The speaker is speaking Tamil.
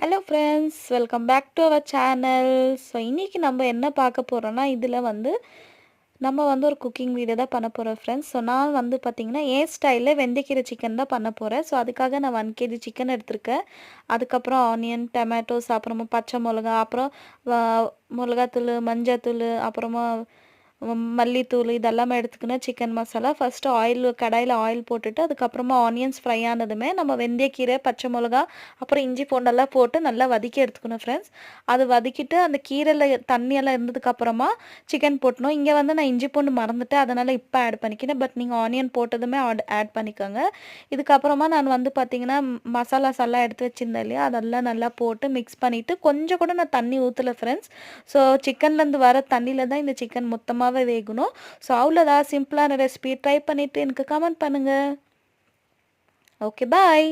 Hello friends, welcome back to our channel. So இன்றைக்கி நம்ம என்ன பார்க்க போகிறோன்னா, இதில் வந்து நம்ம வந்து ஒரு குக்கிங் வீடியோ தான் பண்ண போகிறோம் ஃப்ரெண்ட்ஸ். ஸோ நான் வந்து பார்த்திங்கன்னா என் ஸ்டைலில் வெந்தயக்கீரை சிக்கன் தான் பண்ண போகிறேன். ஸோ அதுக்காக நான் 1 kg சிக்கன் எடுத்திருக்கேன். அதுக்கப்புறம் ஆனியன், டொமேட்டோஸ், அப்புறமா பச்சை மிளகா, அப்புறம் மிளகாத்தூள், மஞ்சத்தூள், அப்புறமா மல்லித்தூள் இதெல்லாமே எடுத்துக்கினேன். சிக்கன் மசாலா ஃபஸ்ட்டு கடாயில் ஆயில் போட்டுட்டு அதுக்கப்புறமா ஆனியன்ஸ் ஃப்ரை ஆனதுமே நம்ம வெந்தயக்கீரை, பச்சை மிளகா, அப்புறம் இஞ்சி பூண்டெல்லாம் போட்டு நல்லா வதக்கி எடுத்துக்கணும் ஃப்ரெண்ட்ஸ். அது வதக்கிட்டு அந்த கீரையில் தண்ணியெல்லாம் இருந்ததுக்கப்புறமா சிக்கன் போட்டணும். இங்கே வந்து நான் இஞ்சி பூண்டு மறந்துட்டேன், அதனால் இப்போ ஆட் பண்ணிக்கிறேன். பட் நீங்கள் ஆனியன் போட்டதுமே ஆட் பண்ணிக்கோங்க. இதுக்கப்புறமா நான் வந்து பார்த்திங்கன்னா மசாலாஸ் எல்லாம் எடுத்து வச்சுருந்தேன் இல்லையா, அதெல்லாம் நல்லா போட்டு மிக்ஸ் பண்ணிவிட்டு கொஞ்சம் கூட நான் தண்ணி ஊற்றலை ஃப்ரெண்ட்ஸ். ஸோ சிக்கன்லேருந்து வர தண்ணியில் தான் இந்த சிக்கன் மொத்தமாகவே வேகணும். ஸோ அவ்வளோதான், சிம்பிளான ரெசிபி. ட்ரை பண்ணிவிட்டு எனக்கு கமெண்ட் பண்ணுங்கள். ஓகே, பாய்.